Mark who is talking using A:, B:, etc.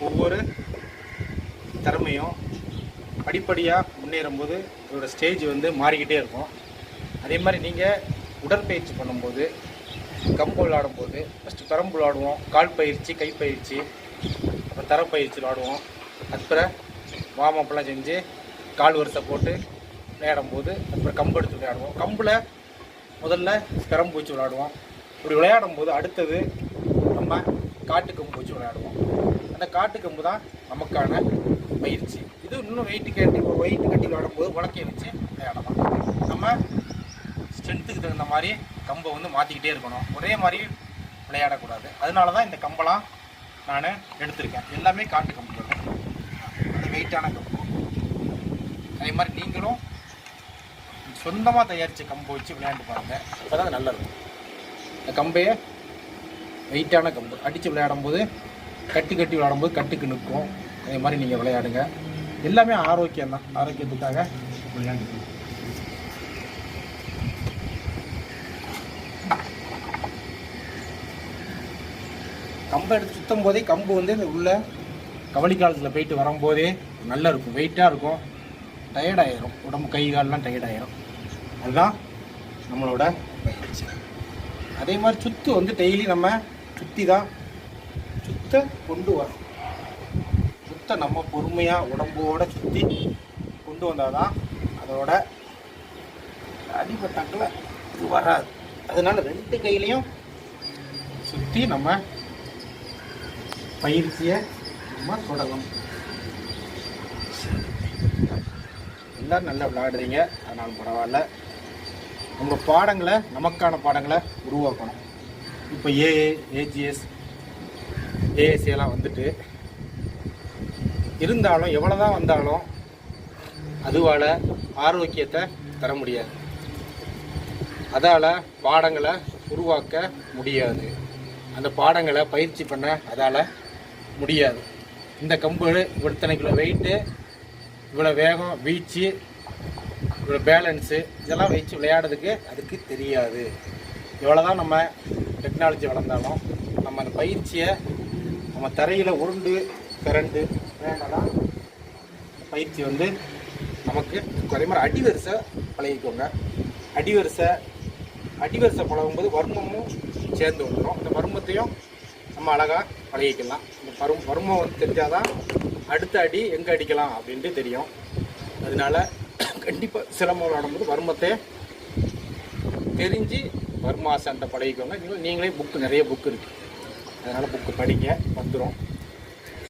A: ஒவ்வொரு திறமையும் படிப்படியாக முன்னேறும்போது இதோட ஸ்டேஜ் வந்து மாறிக்கிட்டே இருக்கும். அதே மாதிரி நீங்கள் உடற்பயிற்சி பண்ணும்போது, கம்பு விளாடும்போது ஃபஸ்ட்டு பெரம்பு விளாடுவோம், கால் பயிற்சி, கைப்பயிற்சி, அப்புறம் தரப்பயிற்சி விளாடுவோம். அப்புறம் வார்மப்லாம் செஞ்சு கால் வரிசை போட்டு விளையாடும்போது அப்புறம் கம்பு எடுத்து விளையாடுவோம். கம்பில் முதல்ல பெரம்பு வச்சு விளையாடுவோம். இப்படி விளையாடும்போது அடுத்தது நம்ம காட்டு கம்பு வச்சு விளையாடுவோம். அந்த காட்டு கம்பு தான் நமக்கான பயிற்சி. இது இன்னும் வெயிட்டு கட்டி விளையாடும்போது உலக்கையை வச்சு விளையாடலாம். நம்ம ஸ்ட்ரென்த்துக்கு தகுந்த மாதிரி கம்பை வந்து மாற்றிக்கிட்டே இருக்கணும், ஒரே மாதிரி விளையாடக்கூடாது. அதனால தான் இந்த கம்பெல்லாம் நான் எடுத்திருக்கேன். எல்லாமே காட்டு கம்பு, அது வெயிட்டான கம்பு. அதே மாதிரி நீங்களும் சொந்தமாக தயாரித்த கம்பை வச்சு விளையாண்டு பாருங்கள், அப்போ தான் நல்லது. இந்த கம்பையே வெயிட்டான கம்பு அடித்து விளையாடும்போது கட்டி விளையாடும்போது கட்டுக்கு நிற்கும். அதே மாதிரி நீங்கள் விளையாடுங்க. எல்லாமே ஆரோக்கியம் தான், ஆரோக்கியத்துக்காக விளையாண்டு. கம்பை எடுத்து சுற்றும் போதே கம்பு வந்து இந்த உள்ள கவலி காலத்தில் போயிட்டு வரும்போதே நல்லா இருக்கும், வெயிட்டாக இருக்கும், டயர்டாயிரும், உடம்பு கை காலெலாம் டயர்டாயிரும். அதுதான் நம்மளோட பயிற்சி. அதே மாதிரி சுற்று வந்து டெய்லி நம்ம சுற்றி தான் சுத்த கொண்டு வரோம். சுத்த நம்ம பொறுமையாக உடம்போடு சுற்றி கொண்டு வந்தால் தான் அதோட அடிபட்டாக்கில் இது வராது. அதனால் 2 கையிலையும் சுற்றி நம்ம பயிற்சியை நம்ம தொடங்கணும். எல்லோரும் நல்லா விளையாடுறீங்க, அதனால பரவாயில்ல. உங்கள் பாடங்களை, நமக்கான பாடங்களை உருவாக்கணும். இப்போ ஏஜிஎஸ், ஏஎஸ்சியெல்லாம் வந்துட்டு இருந்தாலும் எவ்வளோ தான் வந்தாலும் அதுவால் ஆரோக்கியத்தை தர முடியாது, அதால் பாடங்களை உருவாக்க முடியாது, அந்த பாடங்களை பயிற்சி பண்ண அதால் முடியாது. இந்த கம்பு இத்தனை கிலோ வெயிட்டு, இவ்வளோ வேகம், வீச்சு, இவ்வளோ பேலன்ஸு, இதெல்லாம் வச்சு விளையாடுறதுக்கு அதுக்கு தெரியாது. எவ்வளோ தான் நம்ம டெக்னாலஜி வளர்ந்தாலும் நம்ம அந்த பயிற்சியை நம்ம தரையில் உருண்டு திரண்டு வேண்டாம். பயிற்சி வந்து நமக்கு அதே மாதிரி அடிவரிசை பழகிக்கோங்க. அடிவரிசை பழகும்போது வர்மமும் சேர்ந்து வந்துடும். அந்த வர்மத்தையும் நம்ம அழகாக பழகிக்கலாம். இந்த வர்மம் வந்து தெரிஞ்சால் தான் அடுத்த அடி எங்கே அடிக்கலாம் அப்படின்ட்டு தெரியும். அதனால் கண்டிப்பாக சிலம்பம் விளையாடும்போது வர்மத்தை தெரிஞ்சு வர்மாசன்ட்ட பழகிக்கோங்க. நீங்களே நிறைய புக்கு இருக்குது, அதனால் புக்கு படிங்க, வந்துடும்.